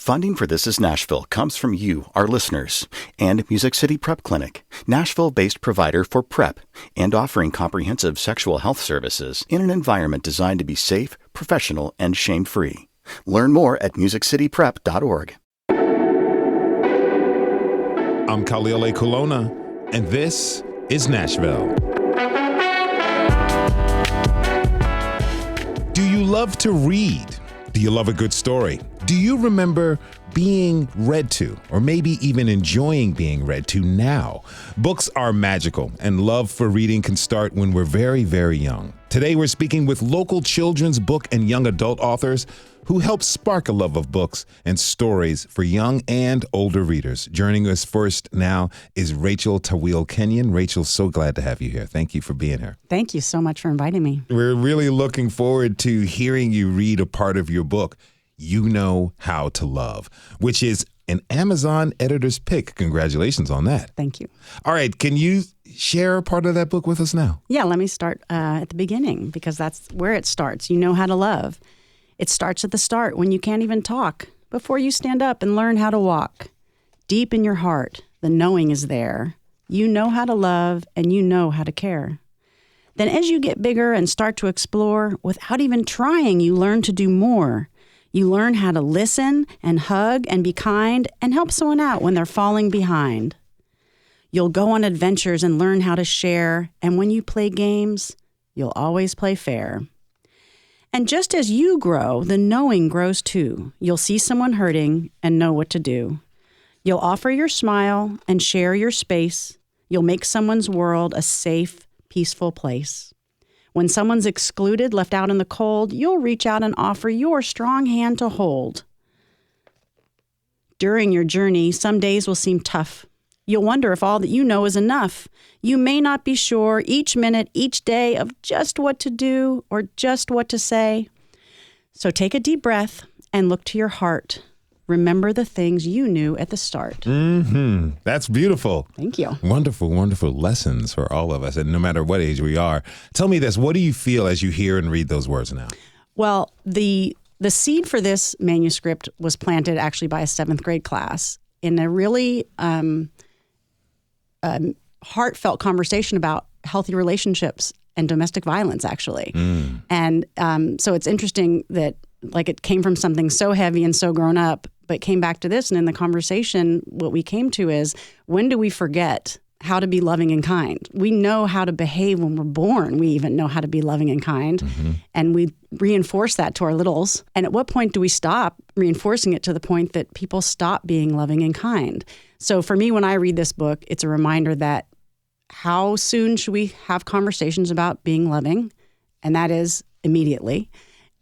Funding for This Is Nashville comes from you, our listeners, and Music City Prep Clinic, Nashville-based provider for PrEP and offering comprehensive sexual health services in an environment designed to be safe, professional, and shame-free. Learn more at musiccityprep.org. I'm Khalil A. Colonna, and this is Nashville. Do you love to read? Do you love a good story? Do you remember being read to, or maybe even enjoying being read to now? Books are magical, and love for reading can start when we're very, very young. Today, we're speaking with local children's book and young adult authors who help spark a love of books and stories for young and older readers. Joining us first now is Rachel Tawil Kenyon. Rachel, so glad to have you here. Thank you for being here. Thank you so much for inviting me. We're really looking forward to hearing you read a part of your book, You Know How to Love, which is an Amazon editor's pick. Congratulations on that. Thank you. All right. Can you share a part of that book with us now? Yeah, let me start at the beginning, because that's where it starts. You know how to love. It starts at the start when you can't even talk, before you stand up and learn how to walk. Deep in your heart, the knowing is there. You know how to love and you know how to care. Then as you get bigger and start to explore, without even trying, you learn to do more. You learn how to listen and hug and be kind and help someone out when they're falling behind. You'll go on adventures and learn how to share, and when you play games, you'll always play fair. And just as you grow, the knowing grows too. You'll see someone hurting and know what to do. You'll offer your smile and share your space. You'll make someone's world a safe, peaceful place. When someone's excluded, left out in the cold, you'll reach out and offer your strong hand to hold. During your journey, some days will seem tough. You'll wonder if all that you know is enough. You may not be sure each minute, each day of just what to do or just what to say. So take a deep breath and look to your heart. Remember the things you knew at the start. Mm-hmm. That's beautiful. Thank you. Wonderful, wonderful lessons for all of us, and no matter what age we are. Tell me this, what do you feel as you hear and read those words now? Well, the seed for this manuscript was planted actually by a 7th grade class in a really heartfelt conversation about healthy relationships and domestic violence, actually. And so it's interesting that it came from something so heavy and so grown up, but came back to this. And in the conversation, what we came to is, when do we forget how to be loving and kind? We know how to behave when we're born. We even know how to be loving and kind. Mm-hmm. And we reinforce that to our littles. And at what point do we stop reinforcing it to the point that people stop being loving and kind? So for me, when I read this book, it's a reminder that how soon should we have conversations about being loving? And that is immediately.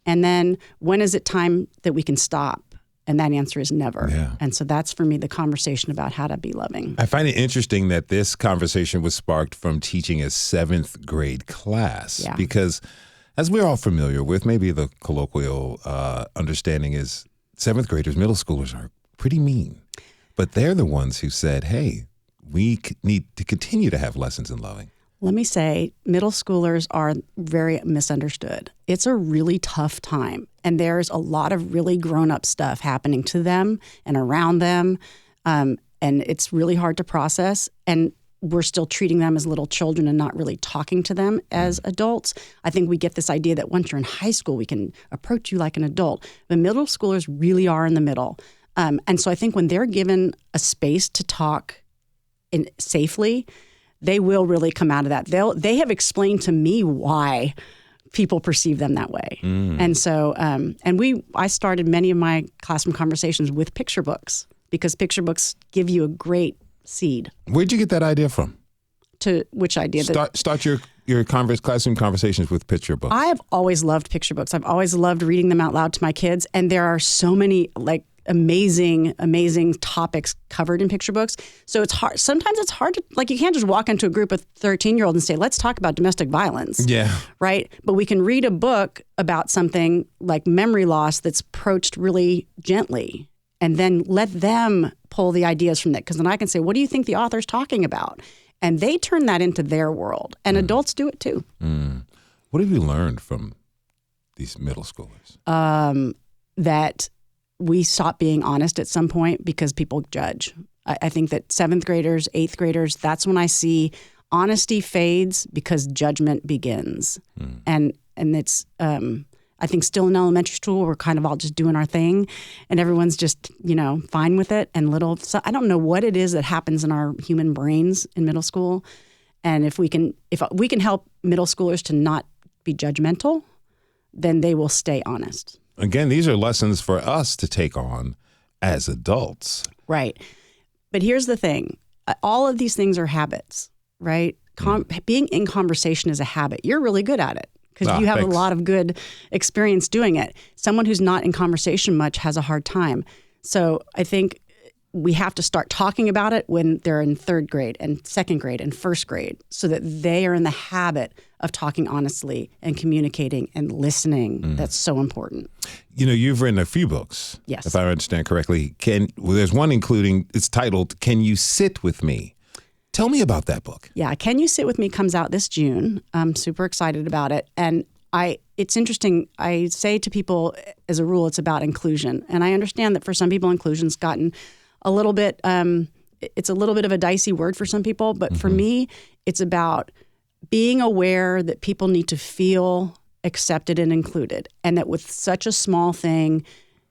And then when is it time that we can stop? And that answer is never. Yeah. And so that's, for me, the conversation about how to be loving. I find it interesting that this conversation was sparked from teaching a 7th grade class. Yeah. Because as we're all familiar with, maybe the colloquial understanding is 7th graders, middle schoolers are pretty mean. But they're the ones who said, hey, we need to continue to have lessons in loving. Let me say, middle schoolers are very misunderstood. It's a really tough time, and there's a lot of really grown-up stuff happening to them and around them, and it's really hard to process, and we're still treating them as little children and not really talking to them as adults. I think we get this idea that once you're in high school, we can approach you like an adult. But middle schoolers really are in the middle. And so I think when they're given a space to talk safely, they will really come out of that. They have explained to me why people perceive them that way. And so, I started many of my classroom conversations with picture books, because picture books give you a great seed. Where'd you get that idea from? To which idea? Start your classroom conversations with picture books. I have always loved picture books. I've always loved reading them out loud to my kids, and there are so many amazing topics covered in picture books. So it's hard. Sometimes it's hard to, you can't just walk into a group of 13-year-olds and say, let's talk about domestic violence. Yeah. Right? But we can read a book about something like memory loss that's approached really gently, and then let them pull the ideas from that. Because then I can say, what do you think the author's talking about? And they turn that into their world. And adults do it too. What have you learned from these middle schoolers? That we stop being honest at some point because people judge. I think that 7th graders, 8th graders, that's when I see honesty fades because judgment begins. And it's, I think still in elementary school, we're kind of all just doing our thing and everyone's just, fine with it. And so I don't know what it is that happens in our human brains in middle school. And if we can help middle schoolers to not be judgmental, then they will stay honest. Again, these are lessons for us to take on as adults. Right. But here's the thing. All of these things are habits, right? Being in conversation is a habit. You're really good at it because you have a lot of good experience doing it. Someone who's not in conversation much has a hard time. So I think we have to start talking about it when they're in 3rd grade and 2nd grade and 1st grade so that they are in the habit of talking honestly and communicating and listening. That's so important. You've written a few books. Yes. If I understand correctly. There's one it's titled, Can You Sit With Me? Tell me about that book. Yeah. Can You Sit With Me comes out this June. I'm super excited about it. And it's interesting. I say to people, as a rule, it's about inclusion. And I understand that for some people, inclusion's gotten a little bit, it's a little bit of a dicey word for some people. But for me, it's about being aware that people need to feel accepted and included. And that with such a small thing,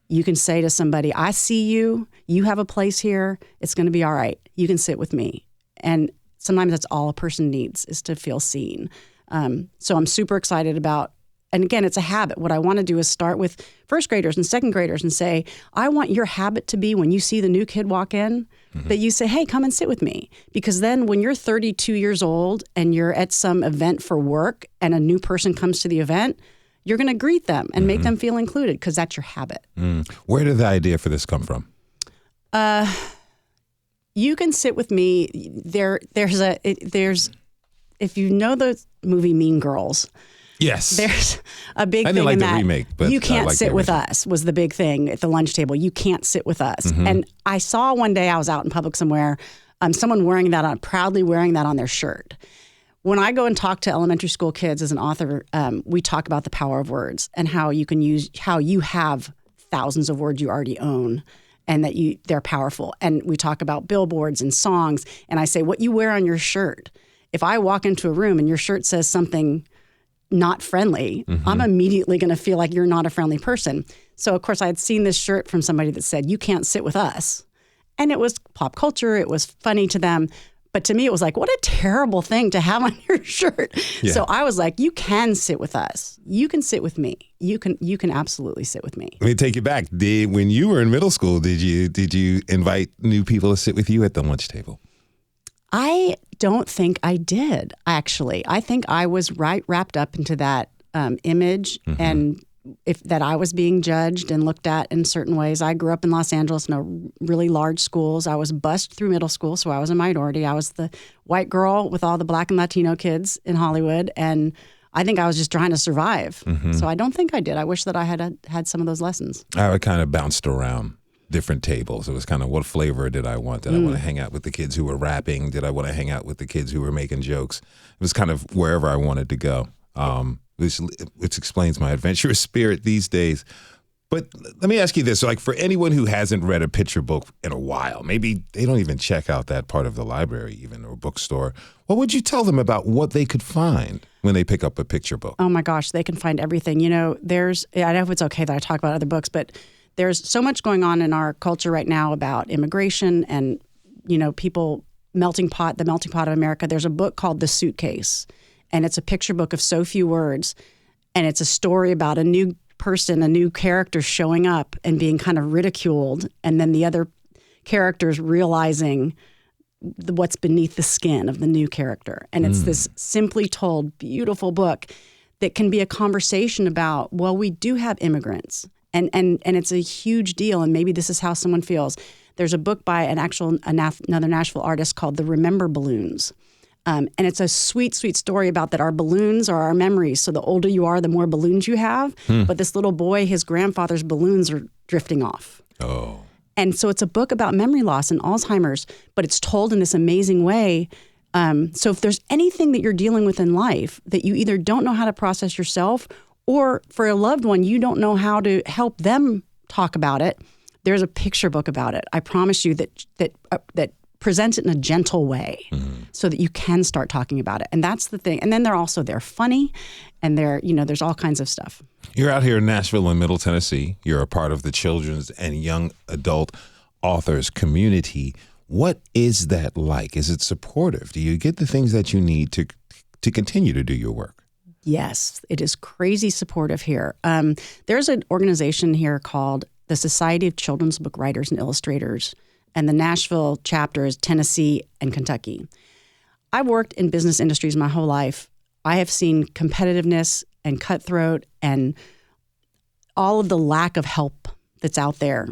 you can say to somebody, I see you, you have a place here, it's going to be all right. You can sit with me. And sometimes that's all a person needs is to feel seen. So I'm super excited about, and again, it's a habit. What I want to do is start with 1st graders and 2nd graders and say, I want your habit to be when you see the new kid walk in, that you say, hey, come and sit with me. Because then when you're 32 years old and you're at some event for work and a new person comes to the event, you're going to greet them and make them feel included because that's your habit. Where did the idea for this come from? You Can Sit With Me. There's if you know the movie Mean Girls. Yes. There's a big I thing didn't like in the that. remake, but you can't like sit with us was the big thing at the lunch table. You can't sit with us. And I saw one day I was out in public somewhere, someone proudly wearing that on their shirt. When I go and talk to elementary school kids as an author, we talk about the power of words and how you have thousands of words you already own and that they're powerful. And we talk about billboards and songs. And I say, what you wear on your shirt, if I walk into a room and your shirt says something not friendly, I'm immediately going to feel like you're not a friendly person. So, of course, I had seen this shirt from somebody that said, you can't sit with us. And it was pop culture. It was funny to them. But to me, it was like, what a terrible thing to have on your shirt. Yeah. So I was like, you can sit with us. You can sit with me. You can absolutely sit with me. Let me take you back. When you were in middle school, did you invite new people to sit with you at the lunch table? I don't think I did, actually. I think I was wrapped up into that image and that I was being judged and looked at in certain ways. I grew up in Los Angeles in a really large schools. I was bused through middle school, so I was a minority. I was the white girl with all the Black and Latino kids in Hollywood, and I think I was just trying to survive. So I don't think I did. I wish that I had some of those lessons. I kind of bounced around different tables. It was kind of, what flavor did I want? Did I want to hang out with the kids who were rapping? Did I want to hang out with the kids who were making jokes? It was kind of wherever I wanted to go, which explains my adventurous spirit these days. But let me ask you this. Like, for anyone who hasn't read a picture book in a while, maybe they don't even check out that part of the library even, or bookstore, what would you tell them about what they could find when they pick up a picture book? Oh my gosh, they can find everything. I know if it's okay that I talk about other books, but there's so much going on in our culture right now about immigration and, people, the melting pot of America. There's a book called The Suitcase, and it's a picture book of so few words. And it's a story about a new person, a new character showing up and being kind of ridiculed. And then the other characters realizing what's beneath the skin of the new character. And it's this simply told, beautiful book that can be a conversation about, well, we do have immigrants. And it's a huge deal, and maybe this is how someone feels. There's a book by another Nashville artist called The Remember Balloons. And it's a sweet, sweet story about that our balloons are our memories. So the older you are, the more balloons you have. But this little boy, his grandfather's balloons are drifting off. Oh. And so it's a book about memory loss and Alzheimer's, but it's told in this amazing way. So if there's anything that you're dealing with in life that you either don't know how to process yourself, or for a loved one, you don't know how to help them talk about it, There's a picture book about it. I promise you that presents it in a gentle way so that you can start talking about it. And that's the thing. And then they're funny, and there's all kinds of stuff. You're out here in Nashville and Middle Tennessee. You're a part of the children's and young adult authors community. What is that like? Is it supportive? Do you get the things that you need to continue to do your work? Yes, it is crazy supportive here. There's an organization here called the Society of Children's Book Writers and Illustrators, and the Nashville chapter is Tennessee and Kentucky. I've worked in business industries my whole life. I have seen competitiveness and cutthroat and all of the lack of help that's out there.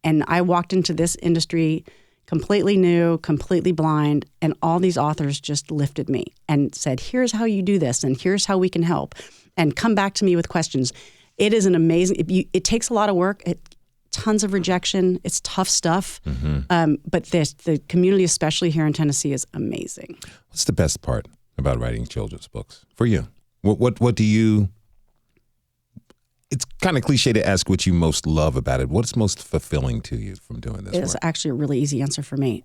And I walked into this industry completely new, completely blind, and all these authors just lifted me and said, here's how you do this, and here's how we can help, and come back to me with questions. It is an amazing, it takes a lot of work, tons of rejection, it's tough stuff, but the community, especially here in Tennessee, is amazing. What's the best part about writing children's books for you? What do you, it's kind of cliche to ask what you most love about it. What's most fulfilling to you from doing this work? It's actually a really easy answer for me.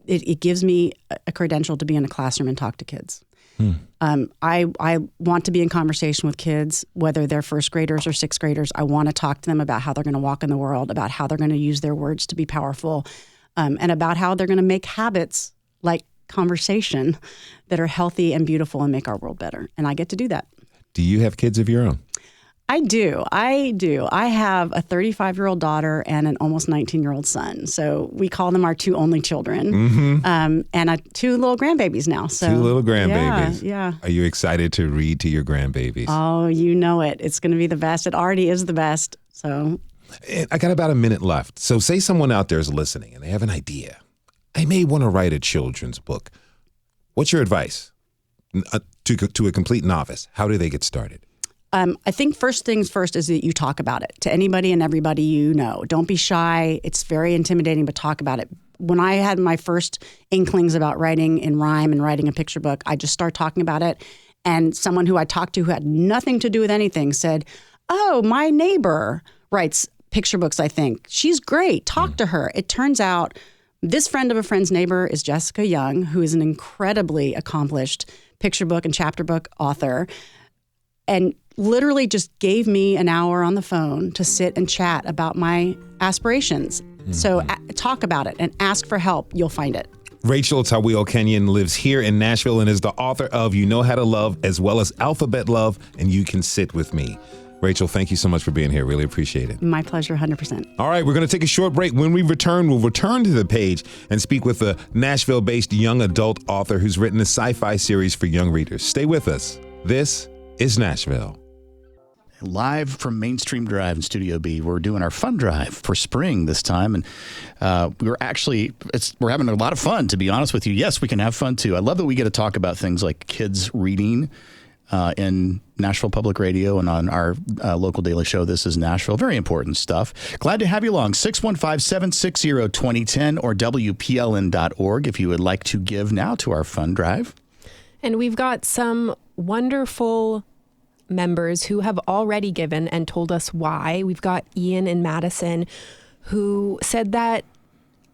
It gives me a credential to be in a classroom and talk to kids. I want to be in conversation with kids, whether they're first graders or sixth graders. I want to talk to them about how they're going to walk in the world, about how they're going to use their words to be powerful, and about how they're going to make habits like conversation that are healthy and beautiful and make our world better. And I get to do that. Do you have kids of your own? I do. I have a 35-year-old daughter and an almost 19-year-old son. So we call them our two only children, and two little grandbabies now. So two little grandbabies. Yeah. Are you excited to read to your grandbabies? Oh, you know it. It's going to be the best. It already is the best. So I got about a minute left. So say someone out there is listening and they have an idea. I may want to write a children's book. What's your advice to a complete novice? How do they get started? I think first things first is that you talk about it to anybody and everybody you know. Don't be shy. It's very intimidating, but talk about it. When I had my first inklings about writing in rhyme and writing a picture book, I just started talking about it. And someone who I talked to who had nothing to do with anything said, oh, my neighbor writes picture books, I think. She's great. Talk to her. It turns out this friend of a friend's neighbor is Jessica Young, who is an incredibly accomplished picture book and chapter book author, and literally just gave me an hour on the phone to sit and chat about my aspirations. So talk about it and ask for help. You'll find it. Rachel Tawil Kenyon lives here in Nashville and is the author of You Know How to Love, as well as Alphabet Love, and You Can Sit With Me. Rachel, thank you so much for being here. Really appreciate it. My pleasure, 100%. All right, we're going to take a short break. When we return, we'll return to the page and speak with a Nashville-based young adult author who's written a sci-fi series for young readers. Stay with us. This is Nashville. Live from Mainstream Drive in Studio B, we're doing our fun drive for spring this time, and we're having a lot of fun, to be honest with you. Yes, we can have fun too. I love that we get to talk about things like kids reading in Nashville Public Radio and on our local daily show, This is Nashville. Very important stuff. Glad to have you along. 615-760-2010 or WPLN.org if you would like to give now to our fun drive. And we've got some wonderful members who have already given and told us why. We've got Ian in Madison who said that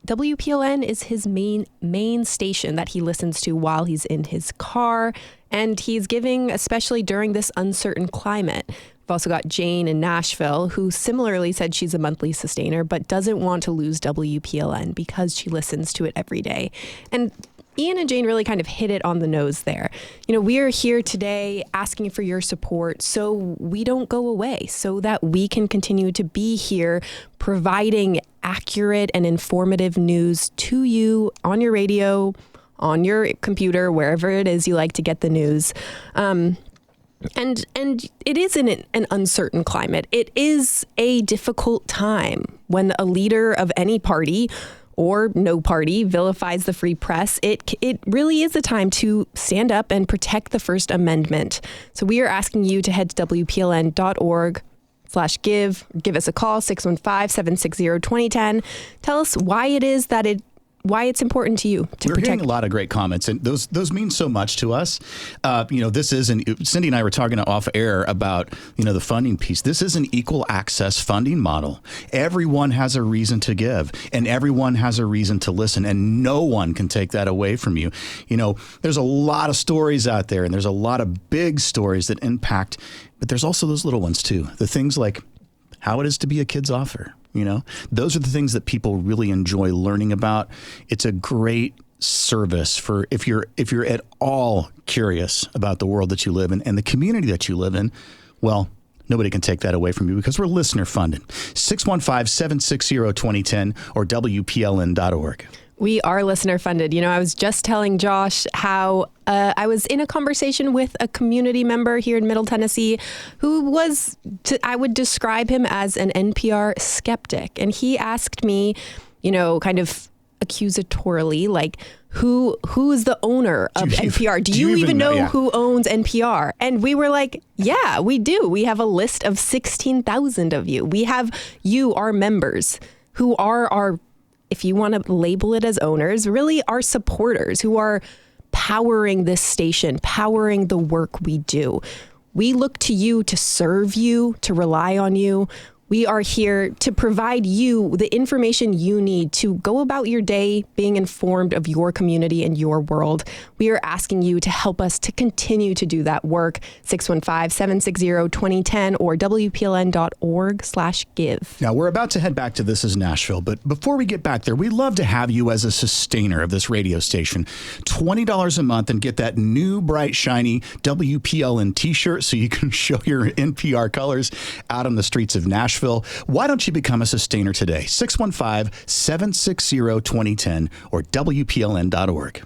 WPLN is his main station that he listens to while he's in his car, and he's giving especially during this uncertain climate. We've also got Jane in Nashville who similarly said she's a monthly sustainer but doesn't want to lose WPLN because she listens to it every day. And Ian and Jane really kind of hit it on the nose there. You know, we are here today asking for your support so we don't go away, so that we can continue to be here providing accurate and informative news to you on your radio, on your computer, wherever it is you like to get the news. And it is in an uncertain climate. It is a difficult time when a leader of any party or no party vilifies the free press. It really is a time to stand up and protect the First Amendment. So we are asking you to head to WPLN.org/give. Give us a call, 615-760-2010. Tell us why it is that why it's important to you to We're protect. getting a lot of great comments, and those mean so much to us. This is Cindy and I were talking off air about the funding piece. This is an equal access funding model. Everyone has a reason to give, and everyone has a reason to listen, and no one can take that away from you. There's a lot of stories out there, and there's a lot of big stories that impact, but there's also those little ones too. The things like how it is to be a kid's author. Those are the things that people really enjoy learning about. It's a great service for if you're at all curious about the world that you live in and the community that you live in. Well, nobody can take that away from you because we're listener funded. 615-760-2010 or WPLN.org. We are listener funded. I was just telling Josh how I was in a conversation with a community member here in Middle Tennessee who was, I would describe him as an NPR skeptic. And he asked me, kind of accusatorily, like, who's the owner of NPR? Do you even know who owns NPR? And we were like, yeah, we do. We have a list of 16,000 of you. We have you, our members, who are our, if you want to label it as owners, really our supporters who are powering this station, powering the work we do. We look to you to serve you, to rely on you. We are here to provide you the information you need to go about your day being informed of your community and your world. We are asking you to help us to continue to do that work. 615-760-2010 or WPLN.org/give. Now, we're about to head back to This Is Nashville, but before we get back there, we'd love to have you as a sustainer of this radio station. $20 a month and get that new, bright, shiny WPLN t-shirt so you can show your NPR colors out on the streets of Nashville. Why don't you become a sustainer today? 615-760-2010 or WPLN.org.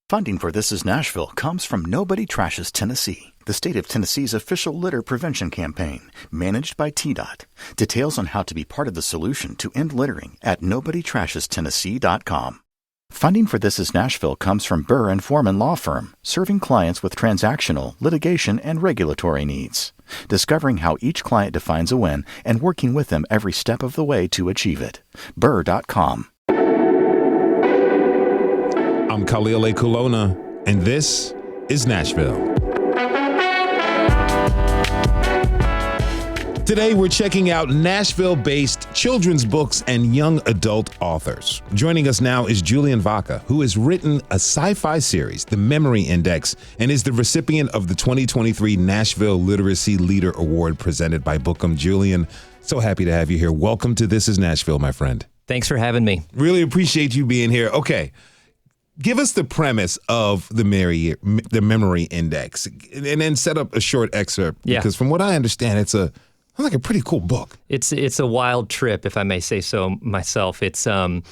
Funding for This Is Nashville comes from Nobody Trashes Tennessee, the state of Tennessee's official litter prevention campaign, managed by TDOT. Details on how to be part of the solution to end littering at NobodyTrashesTennessee.com. Funding for This Is Nashville comes from Burr and Foreman Law Firm, serving clients with transactional, litigation, and regulatory needs. Discovering how each client defines a win and working with them every step of the way to achieve it. Burr.com. I'm Khalil A. Kulona, and this is Nashville. Today, we're checking out Nashville-based children's books and young adult authors. Joining us now is Julian Vaca, who has written a sci-fi series, The Memory Index, and is the recipient of the 2023 Nashville Literacy Leader Award presented by Bookham. Julian, so happy to have you here. Welcome to This Is Nashville, my friend. Thanks for having me. Really appreciate you being here. Okay. Give us the premise of the Memory Index, and then set up a short excerpt. Yeah. Because from what I understand, it's a pretty cool book. It's a wild trip, if I may say so myself. It started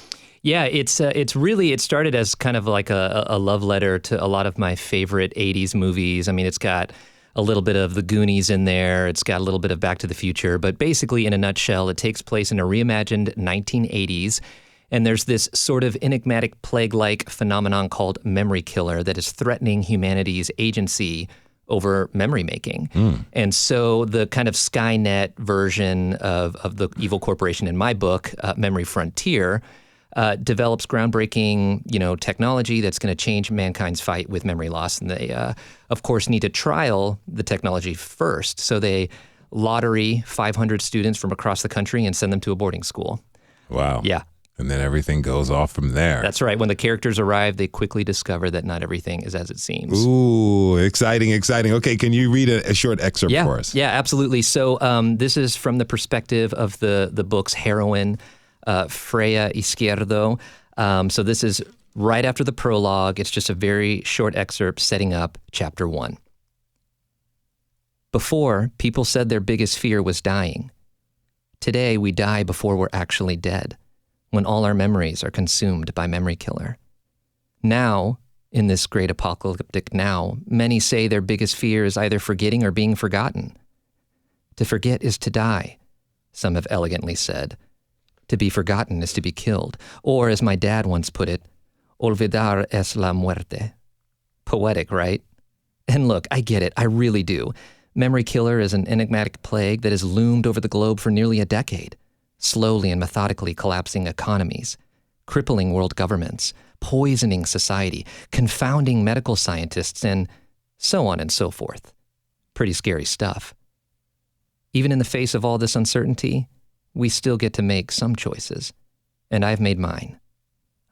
as kind of like a love letter to a lot of my favorite 80s movies. I mean, it's got a little bit of The Goonies in there. It's got a little bit of Back to the Future. But basically, in a nutshell, it takes place in a reimagined 1980s. And there's this sort of enigmatic plague-like phenomenon called memory killer that is threatening humanity's agency over memory making. And so the kind of Skynet version of the evil corporation in my book, Memory Frontier, develops groundbreaking, technology that's going to change mankind's fight with memory loss. And they, of course, need to trial the technology first. So they lottery 500 students from across the country and send them to a boarding school. Wow. Yeah. And then everything goes off from there. That's right. When the characters arrive, they quickly discover that not everything is as it seems. Ooh, exciting. Okay, can you read a short excerpt for us? Yeah, absolutely. So this is from the perspective of the book's heroine, Freya Izquierdo. So this is right after the prologue. It's just a very short excerpt setting up chapter 1. Before, people said their biggest fear was dying. Today, we die before we're actually dead, when all our memories are consumed by memory killer. Now, in this great apocalyptic now, many say their biggest fear is either forgetting or being forgotten. To forget is to die, some have elegantly said. To be forgotten is to be killed, or as my dad once put it, olvidar es la muerte. Poetic, right? And look, I get it, I really do. Memory killer is an enigmatic plague that has loomed over the globe for nearly a decade, slowly and methodically collapsing economies, crippling world governments, poisoning society, confounding medical scientists, and so on and so forth. Pretty scary stuff. Even in the face of all this uncertainty, we still get to make some choices. And I've made mine.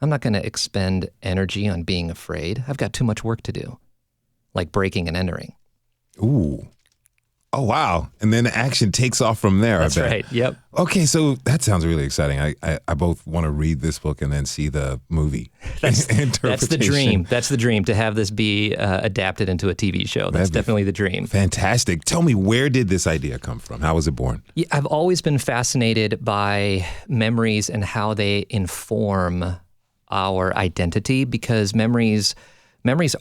I'm not going to expend energy on being afraid. I've got too much work to do, like breaking and entering. Ooh. Oh, wow. And then the action takes off from there, That's I bet. right. Yep. Okay, so that sounds really exciting. I both want to read this book and then see the movie. That's the Interpretation. dream. That's the dream, to have this be adapted into a TV show. That's definitely the dream. Fantastic. Tell me, where did this idea come from? How was it born? Yeah, I've always been fascinated by memories and how they inform our identity, because memories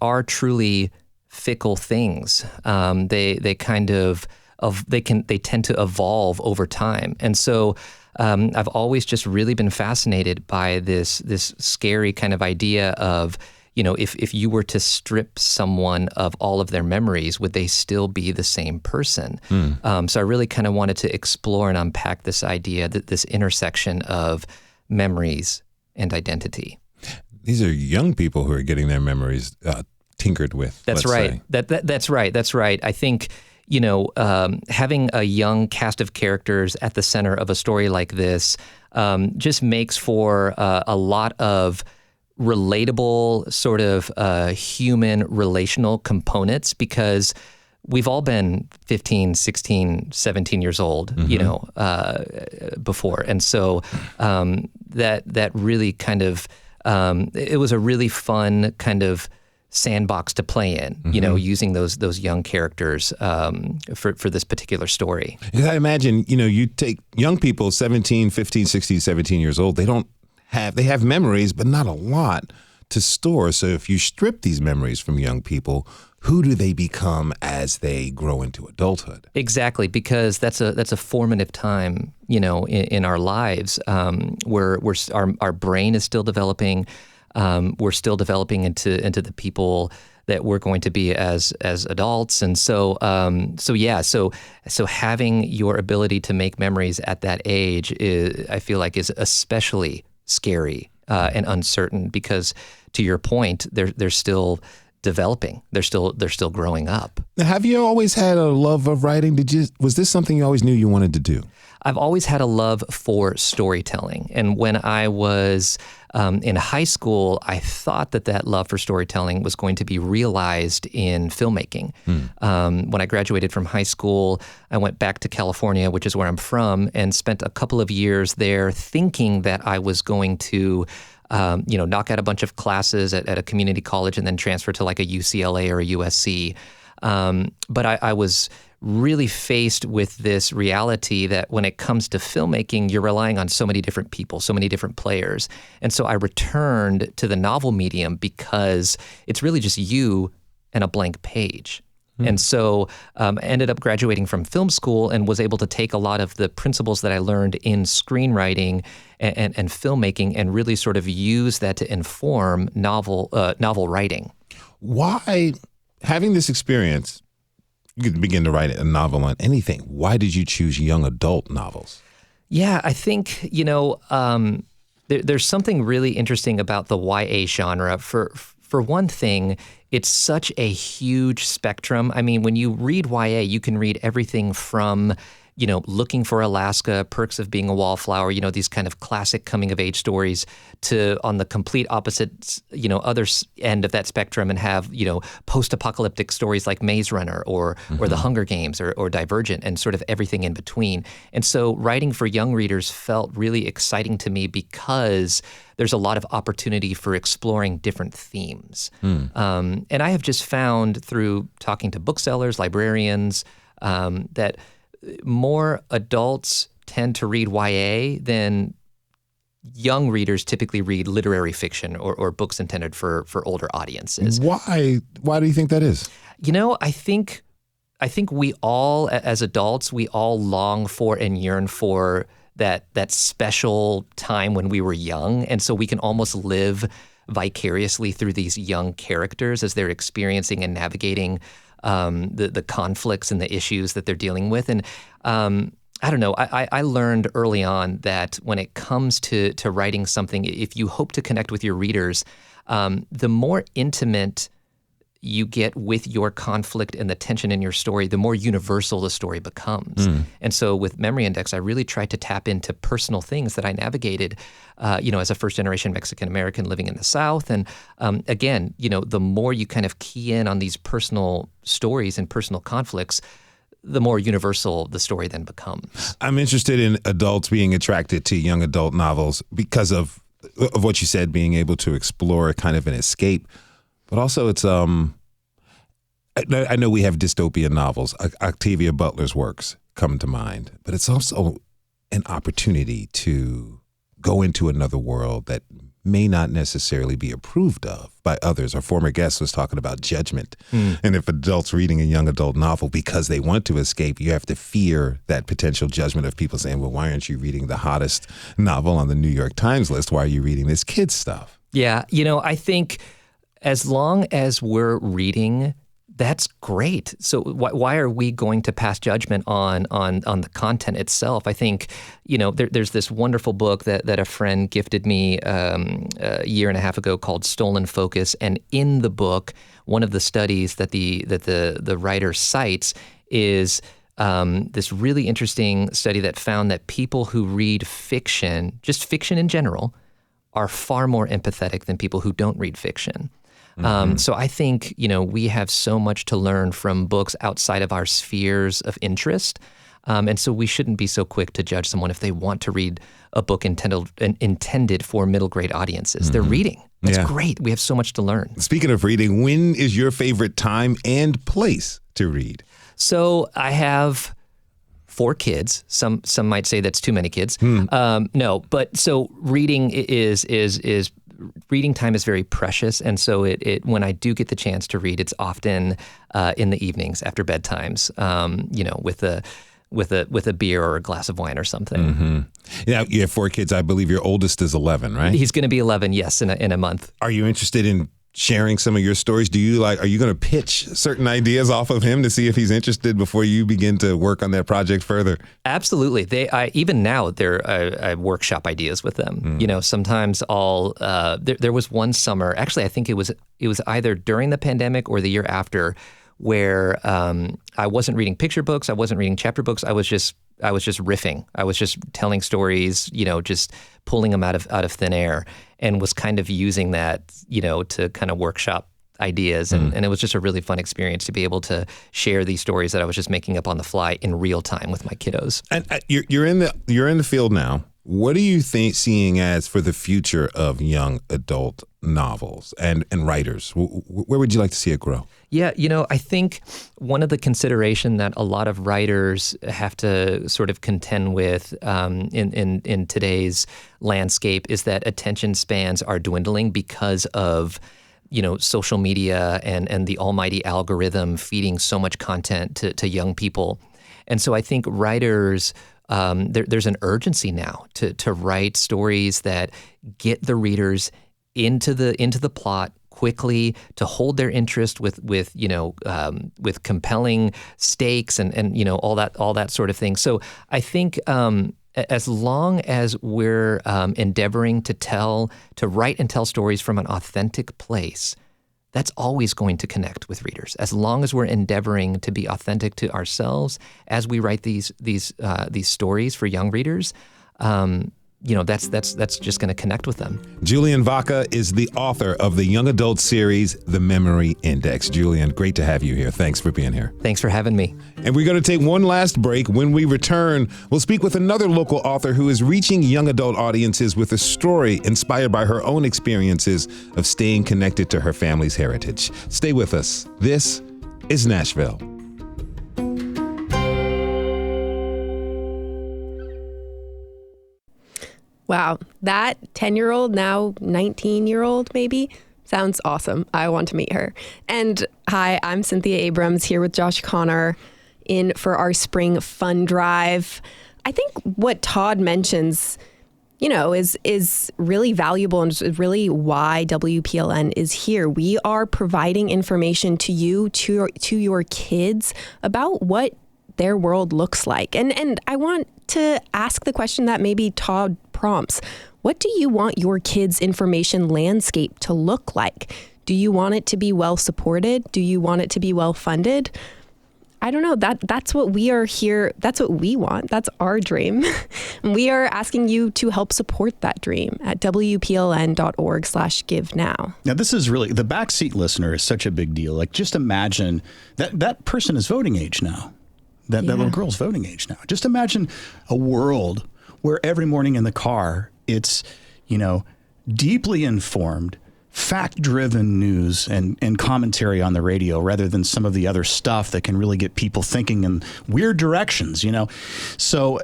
are truly fickle things. They tend to evolve over time, and so I've always just really been fascinated by this scary kind of idea of, if you were to strip someone of all of their memories, would they still be the same person? So I really kind of wanted to explore and unpack this idea, that this intersection of memories and identity. These are young people who are getting their memories tinkered with. That's right. That's right. That's right. I think, having a young cast of characters at the center of a story like this just makes for a lot of relatable, sort of human relational components, because we've all been 15, 16, 17 years old, before. And so that really kind of, it was a really fun kind of sandbox to play in, using those young characters for this particular story. Because I imagine, you take young people, 17, 15, 16, 17 years old, they have memories, but not a lot to store. So if you strip these memories from young people, who do they become as they grow into adulthood? Exactly, because that's a formative time, in our lives, where our brain is still developing. We're still developing into the people that we're going to be as adults, and so having your ability to make memories at that age I feel like is especially scary and uncertain, because, to your point, they're still developing. They're still growing up. Now, have you always had a love of writing? Was this something you always knew you wanted to do? I've always had a love for storytelling. And when I was in high school, I thought that love for storytelling was going to be realized in filmmaking. When I graduated from high school, I went back to California, which is where I'm from, and spent a couple of years there thinking that I was going to knock out a bunch of classes at a community college and then transfer to like a UCLA or a USC. But I was really faced with this reality that when it comes to filmmaking, you're relying on so many different people, so many different players. And so I returned to the novel medium because it's really just you and a blank page. And so I ended up graduating from film school and was able to take a lot of the principles that I learned in screenwriting and filmmaking and really sort of use that to inform novel writing. Why, having this experience, you could begin to write a novel on anything. Why did you choose young adult novels? Yeah, I think, there's something really interesting about the YA genre. For one thing, it's such a huge spectrum. I mean, when you read YA, you can read everything from, Looking for Alaska, Perks of Being a Wallflower, these kind of classic coming-of-age stories, to on the complete opposite, other end of that spectrum and have, post-apocalyptic stories like Maze Runner or The Hunger Games or Divergent, and sort of everything in between. And so writing for young readers felt really exciting to me because there's a lot of opportunity for exploring different themes. And I have just found through talking to booksellers, librarians, that more adults tend to read YA than young readers typically read literary fiction or books intended for older audiences. Why do you think that is? I think we all, as adults, we all long for and yearn for that special time when we were young. And so we can almost live vicariously through these young characters as they're experiencing and navigating the conflicts and the issues that they're dealing with. And I don't know. I learned early on that when it comes to writing something, if you hope to connect with your readers, the more intimate you get with your conflict and the tension in your story, the more universal the story becomes. And so with Memory Index, I really tried to tap into personal things that I navigated, as a first-generation Mexican-American living in the South. And again, the more you kind of key in on these personal stories and personal conflicts, the more universal the story then becomes. I'm interested in adults being attracted to young adult novels because of what you said, being able to explore kind of an escape. But also it's, I know we have dystopian novels. Octavia Butler's works come to mind. But it's also an opportunity to go into another world that may not necessarily be approved of by others. Our former guest was talking about judgment. And if adults reading a young adult novel because they want to escape, you have to fear that potential judgment of people saying, well, why aren't you reading the hottest novel on the New York Times list? Why are you reading this kid's stuff? Yeah, I think as long as we're reading, that's great. So why are we going to pass judgment on the content itself? I think, there's this wonderful book that a friend gifted me a year and a half ago called Stolen Focus. And in the book, one of the studies that the writer cites is this really interesting study that found that people who read fiction, just fiction in general, are far more empathetic than people who don't read fiction. So I think, we have so much to learn from books outside of our spheres of interest. And so we shouldn't be so quick to judge someone if they want to read a book intended for middle grade audiences. They're reading. That's great. We have so much to learn. Speaking of reading, when is your favorite time and place to read? So I have 4 kids. Some might say that's too many kids. No, but so reading is reading time is very precious, and so it when I do get the chance to read, it's often in the evenings after bedtimes, with a beer or a glass of wine or something. Yeah, you have 4 kids. I believe your oldest is 11, right? He's going to be 11, yes, in a month. Are you interested in sharing some of your stories? Are you going to pitch certain ideas off of him to see if he's interested before you begin to work on that project further? Absolutely. Even now, I workshop ideas with them. Sometimes there was one summer, actually, I think it was either during the pandemic or the year after, where I wasn't reading picture books, I wasn't reading chapter books, I was just riffing. I was just telling stories, just pulling them out of thin air, and was kind of using that, to kind of workshop ideas. And it was just a really fun experience to be able to share these stories that I was just making up on the fly in real time with my kiddos. And you're in the field now. What are you seeing as for the future of young adult novels and writers? Where would you like to see it grow? Yeah, I think one of the consideration that a lot of writers have to sort of contend with in today's landscape is that attention spans are dwindling because of social media and the almighty algorithm feeding so much content to young people. And so I think writers, there's an urgency now to write stories that get the readers into the plot quickly, to hold their interest with compelling stakes and all that sort of thing. So I think as long as we're endeavoring to write and tell stories from an authentic place, that's always going to connect with readers. As long as we're endeavoring to be authentic to ourselves as we write these stories for young readers, that's just going to connect with them. Julian Vaca is the author of the young adult series, The Memory Index. Julian, great to have you here. Thanks for being here. Thanks for having me. And we're going to take one last break. When we return, we'll speak with another local author who is reaching young adult audiences with a story inspired by her own experiences of staying connected to her family's heritage. Stay with us. This is Nashville. Wow, that 10-year-old, now 19-year-old maybe, sounds awesome. I want to meet her. And hi, I'm Cynthia Abrams here with Josh Connor in for our spring fun drive. I think what Todd mentions, is really valuable and is really why WPLN is here. We are providing information to you, to your kids about what their world looks like. And I want to ask the question that maybe Todd prompts. What do you want your kids' information landscape to look like? Do you want it to be well supported? Do you want it to be well funded? I don't know. That's what we are here. That's what we want. That's our dream. We are asking you to help support that dream at wpln.org/give now. Now, this is really, the backseat listener is such a big deal. Like, just imagine that person is voting age now. That little girl's voting age now. Just imagine a world where every morning in the car, it's, deeply informed, fact-driven news and commentary on the radio rather than some of the other stuff that can really get people thinking in weird directions, So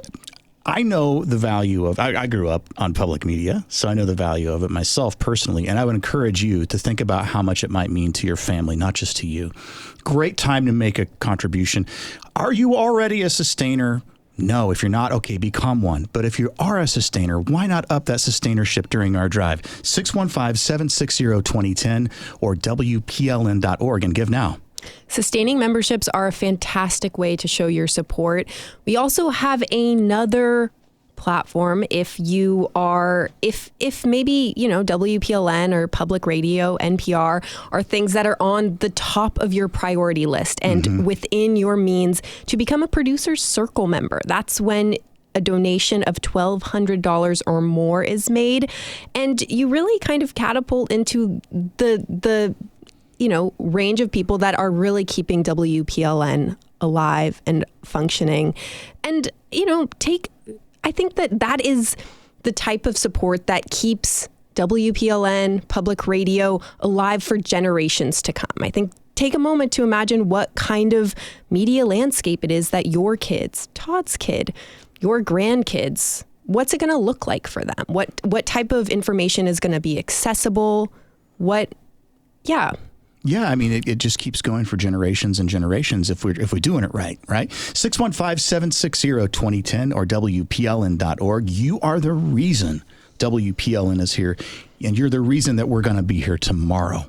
I know the value of, I grew up on public media, so I know the value of it myself personally, and I would encourage you to think about how much it might mean to your family, not just to you. Great time to make a contribution. Are you already a sustainer? No, if you're not, okay, become one. But if you are a sustainer, why not up that sustainership during our drive? 615-760-2010 or WPLN.org and give now. Sustaining memberships are a fantastic way to show your support. We also have another platform if you are, if maybe, WPLN or public radio, NPR are things that are on the top of your priority list and within your means to become a Producer's Circle member. That's when a donation of $1,200 or more is made. And you really kind of catapult into the range of people that are really keeping WPLN alive and functioning. And, I think that is the type of support that keeps WPLN, public radio, alive for generations to come. I think take a moment to imagine what kind of media landscape it is that your kids, Todd's kid, your grandkids, what's it going to look like for them? What type of information is going to be accessible? Yeah, I mean, it just keeps going for generations and generations if we're doing it right? 615-760-2010 or WPLN.org. You are the reason WPLN is here, and you're the reason that we're going to be here tomorrow.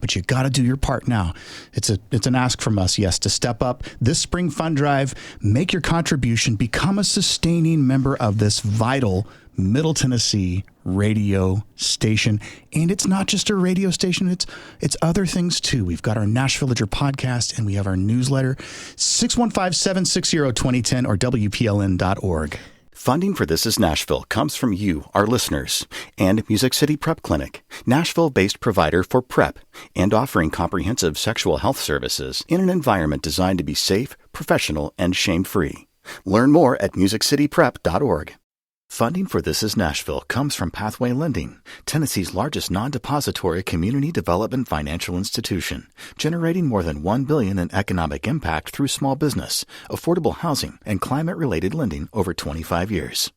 But you got to do your part now. It's an ask from us, yes, to step up this spring fund drive, make your contribution, become a sustaining member of this vital Middle Tennessee radio station. And it's not just a radio station, it's other things too. We've got our Nashvillager podcast and we have our newsletter. 615-760-2010 or WPLN.org. Funding for This Is Nashville comes from you, our listeners, and Music City Prep Clinic, Nashville-based provider for PrEP and offering comprehensive sexual health services in an environment designed to be safe, professional, and shame-free. Learn more at musiccityprep.org. Funding for This Is Nashville comes from Pathway Lending, Tennessee's largest non-depository community development financial institution, generating more than $1 billion in economic impact through small business, affordable housing, and climate-related lending over 25 years.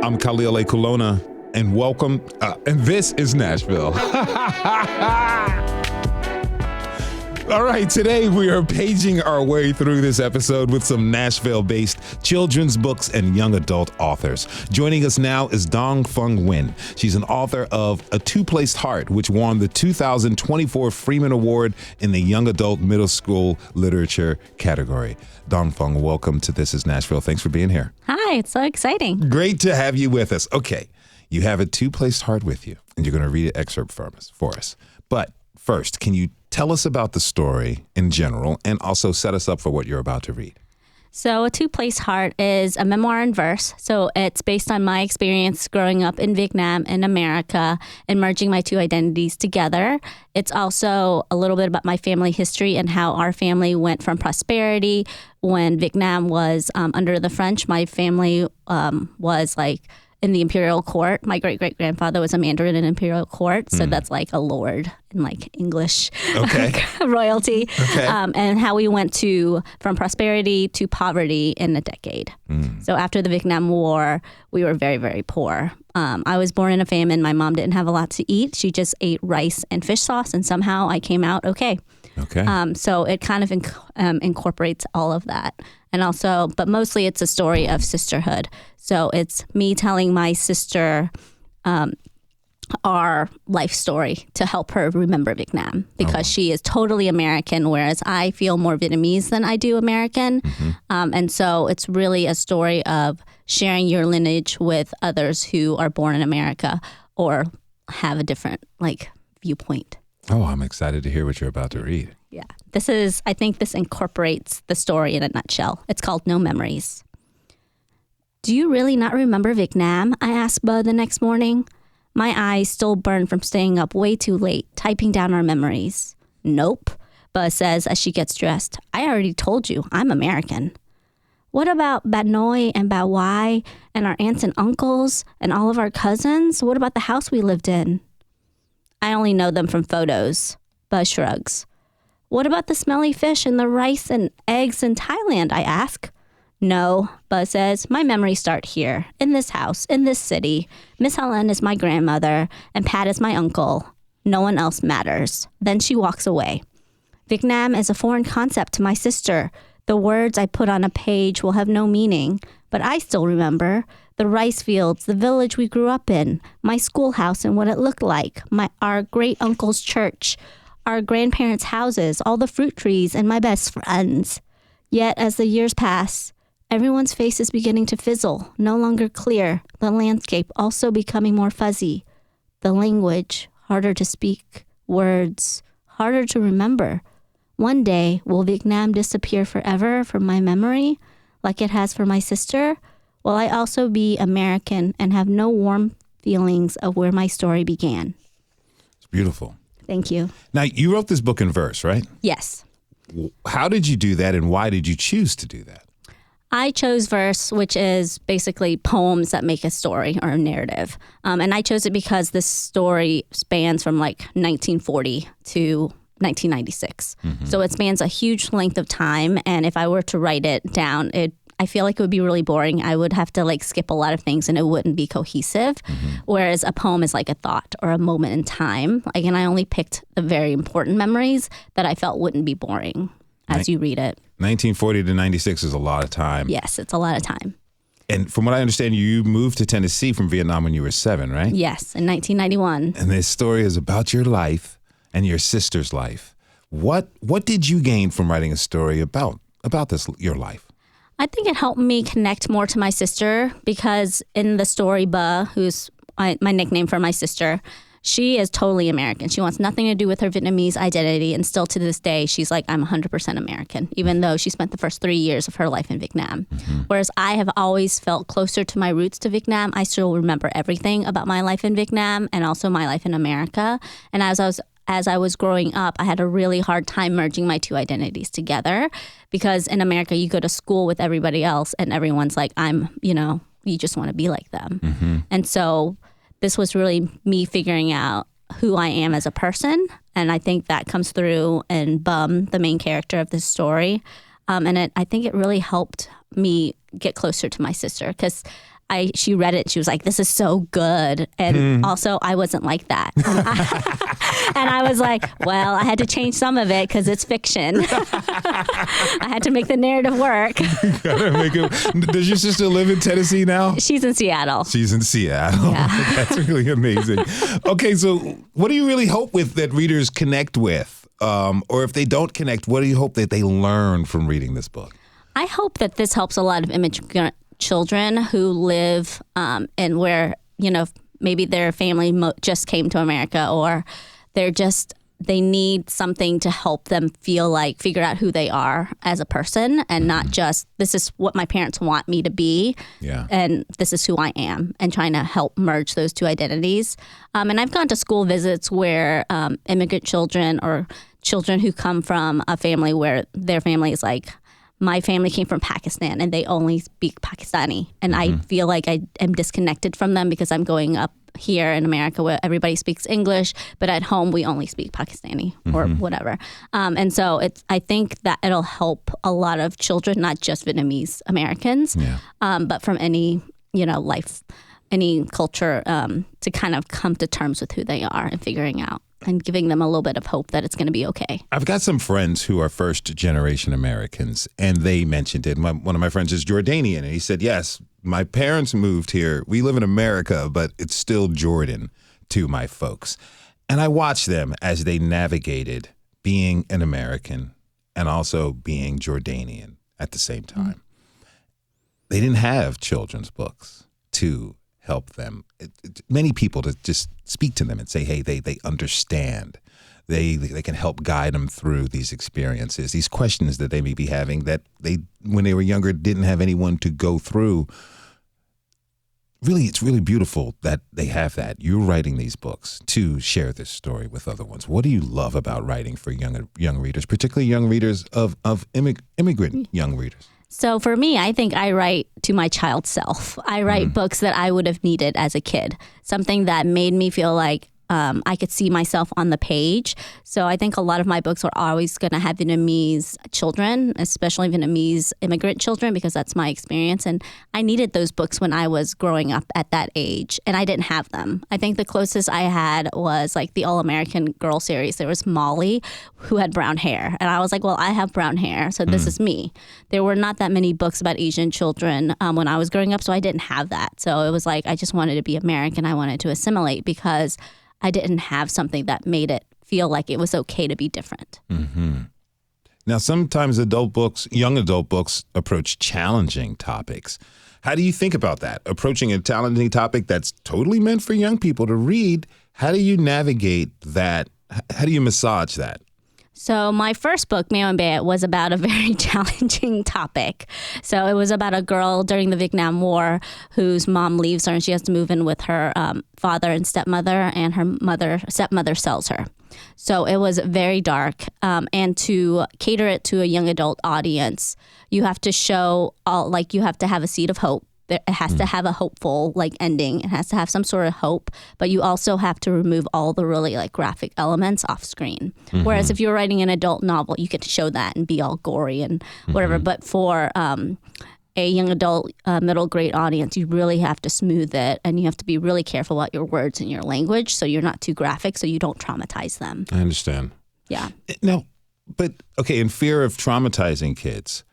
I'm Khalil A. Kulona, and welcome, and this is Nashville. All right, today we are paging our way through this episode with some Nashville-based children's books and young adult authors. Joining us now is Dong Fung Nguyen. She's an author of A Two-Placed Heart, which won the 2024 Freeman Award in the Young Adult Middle School Literature category. Dong Fung, welcome to This Is Nashville. Thanks for being here. Hi, it's so exciting. Great to have you with us. Okay, you have A Two-Placed Heart with you, and you're going to read an excerpt for us. But first, can you tell us about the story in general and also set us up for what you're about to read? So A Two-Placed Heart is a memoir in verse. So it's based on my experience growing up in Vietnam in America and merging my two identities together. It's also a little bit about my family history and how our family went from prosperity when Vietnam was under the French. My family was like in the imperial court. My great-great-grandfather was a mandarin in imperial court, so that's like a lord in like English royalty. Okay. And how we went from prosperity to poverty in a decade. So after the Vietnam War, we were very, very poor. I was born in a famine. My mom didn't have a lot to eat. She just ate rice and fish sauce, and somehow I came out okay. So it kind of incorporates all of that. And also, but mostly it's a story of sisterhood. So it's me telling my sister our life story to help her remember Vietnam, because she is totally American, whereas I feel more Vietnamese than I do American. And so it's really a story of sharing your lineage with others who are born in America or have a different viewpoint. Oh, I'm excited to hear what you're about to read. Yeah. I think this incorporates the story in a nutshell. It's called No Memories. Do you really not remember Vietnam? I asked Bud the next morning. My eyes still burn from staying up way too late, typing down our memories. Nope, Bud says as she gets dressed. I already told you, I'm American. What about Ba Noi and Ba Wai and our aunts and uncles and all of our cousins? What about the house we lived in? I only know them from photos. Bud shrugs. What about the smelly fish and the rice and eggs in Thailand, I ask. No, Buzz says, my memories start here, in this house, in this city. Miss Helen is my grandmother, and Pat is my uncle. No one else matters. Then she walks away. Vietnam is a foreign concept to my sister. The words I put on a page will have no meaning, but I still remember. The rice fields, the village we grew up in, my schoolhouse and what it looked like, our great-uncle's church, our grandparents' houses, all the fruit trees, and my best friends. Yet, as the years pass, everyone's face is beginning to fizzle, no longer clear, the landscape also becoming more fuzzy. The language, harder to speak, words, harder to remember. One day, will Vietnam disappear forever from my memory, like it has for my sister? Will I also be American and have no warm feelings of where my story began? It's beautiful. Thank you. Now, you wrote this book in verse, right? Yes. How did you do that, and why did you choose to do that? I chose verse, which is basically poems that make a story or a narrative. And I chose it because this story spans from 1940 to 1996. So it spans a huge length of time. And if I were to write it down, I feel like it would be really boring. I would have to skip a lot of things and it wouldn't be cohesive. Whereas a poem is like a thought or a moment in time. And I only picked the very important memories that I felt wouldn't be boring as you read it. 1940 to 96 is a lot of time. Yes, it's a lot of time. And from what I understand, you moved to Tennessee from Vietnam when you were 7, right? Yes, in 1991. And this story is about your life and your sister's life. What did you gain from writing a story about this, your life? I think it helped me connect more to my sister because in the story, Ba, who's my nickname for my sister, she is totally American. She wants nothing to do with her Vietnamese identity. And still to this day, she's like, I'm 100% American, even though she spent the first 3 years of her life in Vietnam. Whereas I have always felt closer to my roots to Vietnam. I still remember everything about my life in Vietnam and also my life in America. And as I was growing up, I had a really hard time merging my two identities together because in America, you go to school with everybody else and everyone's like, you just want to be like them. And so this was really me figuring out who I am as a person. And I think that comes through in Bum, the main character of this story. I think it really helped me get closer to my sister because she read it. She was like, this is so good. And also, I wasn't like that. And I was like, well, I had to change some of it because it's fiction. I had to make the narrative work. Does your sister live in Tennessee now? She's in Seattle. She's in Seattle. Yeah. That's really amazing. Okay, so what do you really hope that readers connect with? Or if they don't connect, what do you hope that they learn from reading this book? I hope that this helps a lot of immigrant children who live in where, maybe their family just came to America or they need something to help them figure out who they are as a person and not just, this is what my parents want me to be and this is who I am, and trying to help merge those two identities. And I've gone to school visits where immigrant children or children who come from a family where their family is like, my family came from Pakistan and they only speak Pakistani. And I feel like I am disconnected from them because I'm going up here in America where everybody speaks English, but at home we only speak Pakistani or whatever. And so I think that it'll help a lot of children, not just Vietnamese Americans, but from any, life, any culture to kind of come to terms with who they are and figuring out and giving them a little bit of hope that it's going to be okay. I've got some friends who are first-generation Americans, and they mentioned it. One of my friends is Jordanian, and he said, yes, my parents moved here. We live in America, but it's still Jordan. to my folks. And I watched them as they navigated being an American and also being Jordanian at the same time. They didn't have children's books to help them. Many people to just speak to them and say, hey, they understand. They can help guide them through these experiences, these questions that they may be having that they, when they were younger, didn't have anyone to go through. Really, it's really beautiful that they have that. You're writing these books to share this story with other ones. What do you love about writing for young readers, particularly young readers of immigrant young readers? So for me, I think I write to my child self. I write books that I would have needed as a kid, something that made me feel like I could see myself on the page. So I think a lot of my books are always going to have Vietnamese children, especially Vietnamese immigrant children, because that's my experience. And I needed those books when I was growing up at that age, and I didn't have them. I think the closest I had was like the All-American Girl series. There was Molly, who had brown hair. And I was like, well, I have brown hair, so this is me. There were not that many books about Asian children when I was growing up, so I didn't have that. So it was like I just wanted to be American. I wanted to assimilate because I didn't have something that made it feel like it was okay to be different. Mm-hmm. Now, sometimes young adult books approach challenging topics. How do you think about that? Approaching a challenging topic that's totally meant for young people to read, how do you navigate that? How do you massage that? So my first book, Meo and was about a very challenging topic. So it was about a girl during the Vietnam War whose mom leaves her and she has to move in with her father and stepmother, and her stepmother sells her. So it was very dark. And to cater it to a young adult audience, you have to you have to have a seed of hope. It has to have a hopeful ending. It has to have some sort of hope, but you also have to remove all the really graphic elements off screen. Mm-hmm. Whereas if you're writing an adult novel, you get to show that and be all gory and whatever. Mm-hmm. But for a young adult, middle grade audience, you really have to smooth it, and you have to be really careful about your words and your language so you're not too graphic so you don't traumatize them. I understand. Yeah. No, but okay, in fear of traumatizing kids,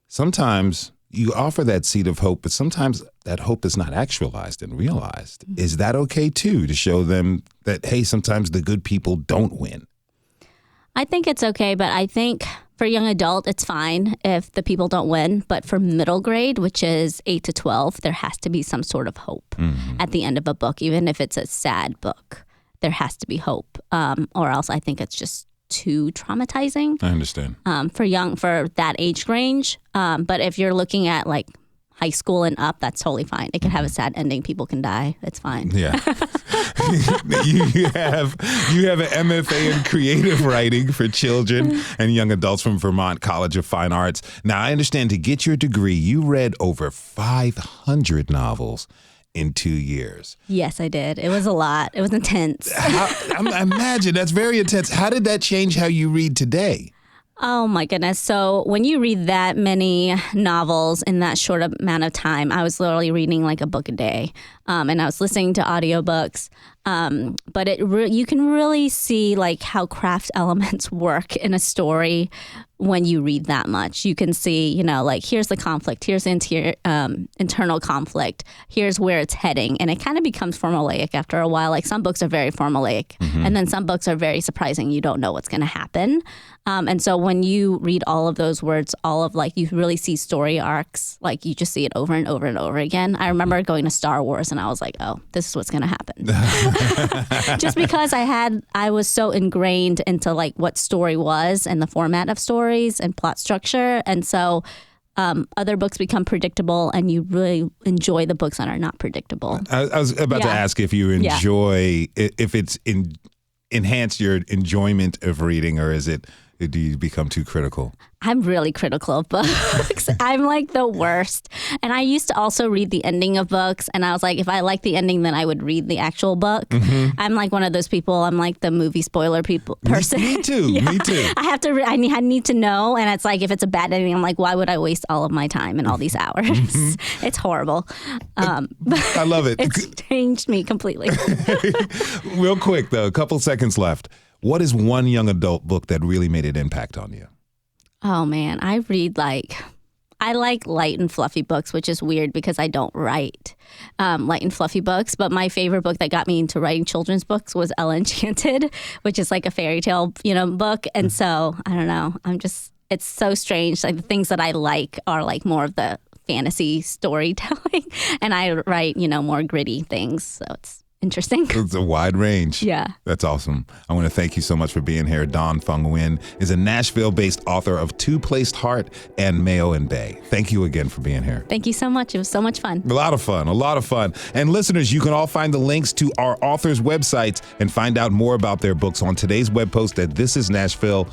sometimes you offer that seed of hope, but sometimes that hope is not actualized and realized. Mm-hmm. Is that okay too, to show them that, hey, sometimes the good people don't win? I think it's okay, but I think for young adult, it's fine if the people don't win. But for middle grade, which is 8 to 12, there has to be some sort of hope at the end of a book, even if it's a sad book. There has to be hope, or else I think it's just too traumatizing. I understand. For that age range. But if you're looking at high school and up, that's totally fine. It can have a sad ending. People can die. It's fine. Yeah. you have an MFA in creative writing for children and young adults from Vermont College of Fine Arts. Now, I understand to get your degree, you read over 500 novels in 2 years. Yes, I did. It was a lot. It was intense. I imagine that's very intense. How did that change how you read today? Oh my goodness. So when you read that many novels in that short amount of time, I was literally reading a book a day. And I was listening to audiobooks. But you can really see how craft elements work in a story when you read that much. You can see, here's the conflict, here's the internal conflict, here's where it's heading. And it kind of becomes formulaic after a while. Some books are very formulaic, and then some books are very surprising. You don't know what's going to happen. And so when you read all of those words, you really see story arcs, you just see it over and over and over again. I remember going to Star Wars and I was like, oh, this is what's going to happen. Just because I was so ingrained into what story was and the format of stories and plot structure. And so other books become predictable, and you really enjoy the books that are not predictable. I was about to ask if you enjoy, if it's enhanced your enjoyment of reading, or do you become too critical? I'm really critical of books. I'm the worst. And I used to also read the ending of books. And I was like, if I like the ending, then I would read the actual book. Mm-hmm. I'm one of those people. I'm the movie spoiler person. Me too. Yeah. Me too. I have to. I need to know. And it's if it's a bad ending, I'm why would I waste all of my time and all these hours? Mm-hmm. It's horrible. I love it. It's changed me completely. Real quick though, a couple seconds left. What is one young adult book that really made an impact on you? Oh man, I read I like light and fluffy books, which is weird because I don't write light and fluffy books. But my favorite book that got me into writing children's books was Ella Enchanted, which is like a fairy tale, book. And so I don't know. It's so strange. Like the things that I like are like more of the fantasy storytelling, and I write, more gritty things. So it's interesting. It's a wide range. Yeah. That's awesome. I want to thank you so much for being here. Dawn Fung Nguyen is a Nashville-based author of Two Placed Heart and Mayo and Bay. Thank you again for being here. Thank you so much. It was so much fun. A lot of fun. And listeners, you can all find the links to our authors' websites and find out more about their books on today's web post at This Is Nashville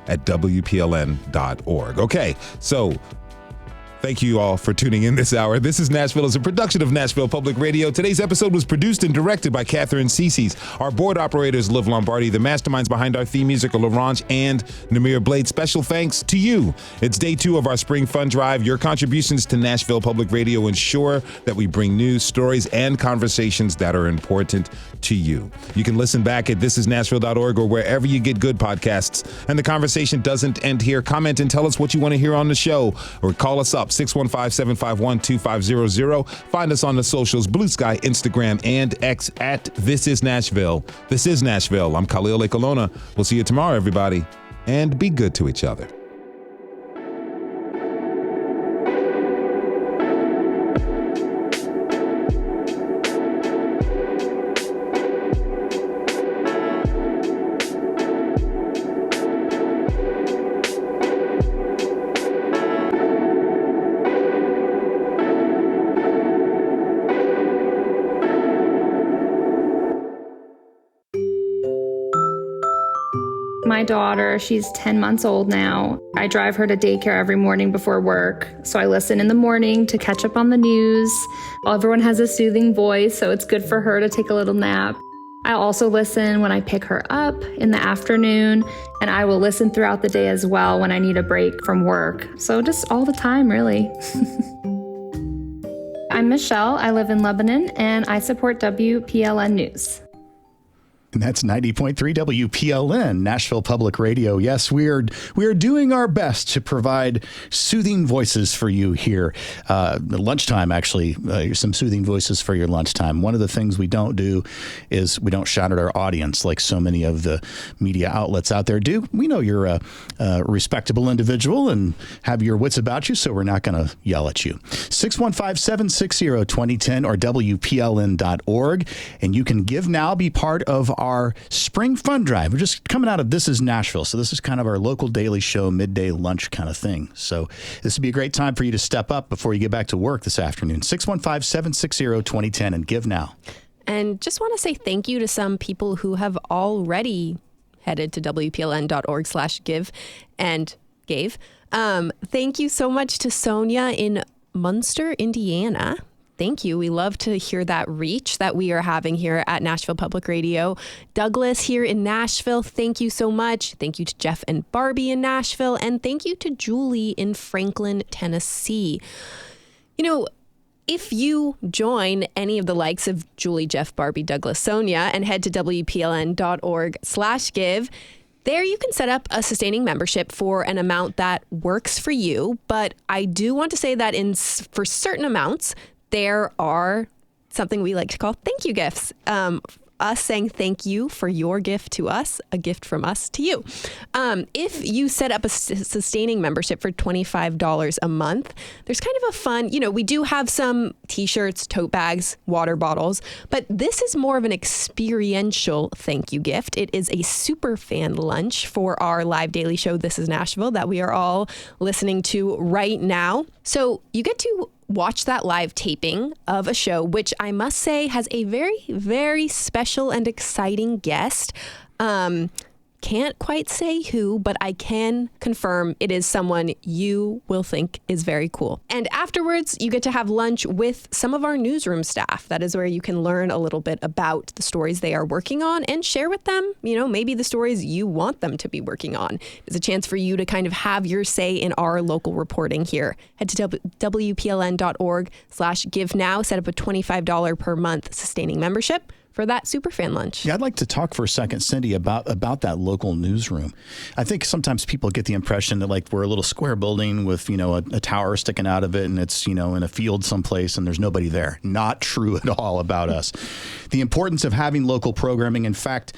at WPLN.org. Okay, so thank you all for tuning in this hour. This is Nashville is a production of Nashville Public Radio. Today's episode was produced and directed by Katherine Ceicys. Our board operator is Liv Lombardi. The masterminds behind our theme music are LaRange and Namir Blade. Special thanks to you. It's day 2 of our Spring Fun Drive. Your contributions to Nashville Public Radio ensure that we bring news, stories, and conversations that are important to you. You can listen back at thisisnashville.org or wherever you get good podcasts. And the conversation doesn't end here. Comment and tell us what you want to hear on the show, or call us up 615-751-2500. Find us on the socials, Blue Sky, Instagram, and X at This Is Nashville. This is Nashville. I'm Khalil Ekolona. We'll see you tomorrow, everybody, and be good to each other. My daughter, she's 10 months old now. I drive her to daycare every morning before work. So I listen in the morning to catch up on the news. Everyone has a soothing voice, so it's good for her to take a little nap. I also listen when I pick her up in the afternoon, and I will listen throughout the day as well when I need a break from work. So just all the time, really. I'm Michelle. I live in Lebanon, and I support WPLN News. And that's 90.3 WPLN, Nashville Public Radio. Yes, we are doing our best to provide soothing voices for you here. Lunchtime, actually, some soothing voices for your lunchtime. One of the things we don't do is we don't shout at our audience like so many of the media outlets out there do. We know you're a respectable individual and have your wits about you, so we're not going to yell at you. 615-760-2010 or WPLN.org. And you can give now, be part of our Spring Fun Drive. We're just coming out of This Is Nashville. So this is kind of our local daily show, midday lunch kind of thing. So this would be a great time for you to step up before you get back to work this afternoon. 615-760-2010 and give now. And just want to say thank you to some people who have already headed to WPLN.org/give and gave. Thank you so much to Sonia in Munster, Indiana. Thank you. We love to hear that reach that we are having here at Nashville Public Radio. Douglas here in Nashville, thank you so much. Thank you to Jeff and Barbie in Nashville. And thank you to Julie in Franklin, Tennessee. If you join any of the likes of Julie, Jeff, Barbie, Douglas, Sonia, and head to WPLN.org/give, there you can set up a sustaining membership for an amount that works for you. But I do want to say that for certain amounts, there are something we like to call thank you gifts. Us saying thank you for your gift to us, a gift from us to you. If you set up a sustaining membership for $25 a month, there's kind of a fun, we do have some t-shirts, tote bags, water bottles, but this is more of an experiential thank you gift. It is a super fan lunch for our live daily show, This Is Nashville, that we are all listening to right now. So you get to watch that live taping of a show, which I must say has a very, very special and exciting guest. Can't quite say who, but I can confirm it is someone you will think is very cool. And afterwards, you get to have lunch with some of our newsroom staff. That is where you can learn a little bit about the stories they are working on and share with them, maybe the stories you want them to be working on. It's a chance for you to kind of have your say in our local reporting here. Head to WPLN.org/give now, set up a $25 per month sustaining membership. for that superfan lunch. Yeah, I'd like to talk for a second, Cindy, about that local newsroom. I think sometimes people get the impression that like we're a little square building with, a tower sticking out of it and it's, in a field someplace and there's nobody there. Not true at all about us. The importance of having local programming. In fact,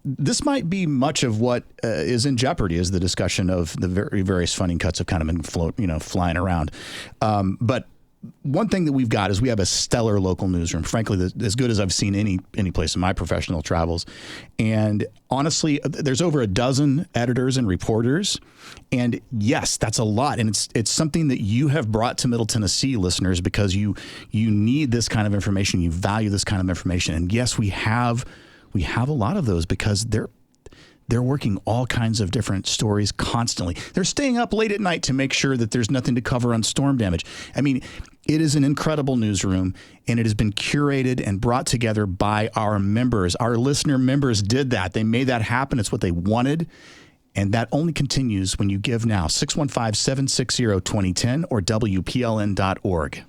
this might be much of what is in jeopardy is the discussion of the various funding cuts have kind of been flying around. But one thing that we've got is we have a stellar local newsroom, frankly, as good as I've seen any place in my professional travels. And honestly, there's over a dozen editors and reporters. And yes, that's a lot. And it's something that you have brought to Middle Tennessee, listeners, because you need this kind of information. You value this kind of information. And yes, we have a lot of those because they're working all kinds of different stories constantly. They're staying up late at night to make sure that there's nothing to cover on storm damage. I mean, it is an incredible newsroom, and it has been curated and brought together by our members. Our listener members did that. They made that happen. It's what they wanted. And that only continues when you give now. 615-760-2010 or WPLN.org.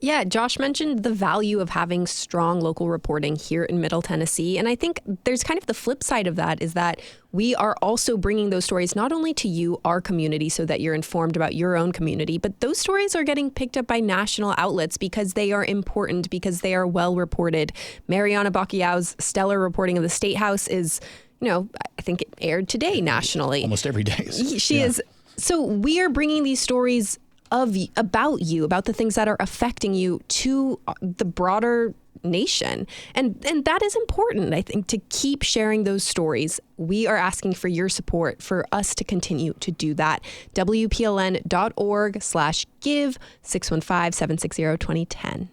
Yeah, Josh mentioned the value of having strong local reporting here in Middle Tennessee. And I think there's kind of the flip side of that is that we are also bringing those stories not only to you, our community, so that you're informed about your own community, but those stories are getting picked up by national outlets because they are important, because they are well reported. Mariana Bacchiau's stellar reporting of the State House is, I think it aired today nationally. Almost every day. She is. So we are bringing these stories about the things that are affecting you to the broader nation. And that is important, I think, to keep sharing those stories. We are asking for your support for us to continue to do that. WPLN.org/give 615-760-2010.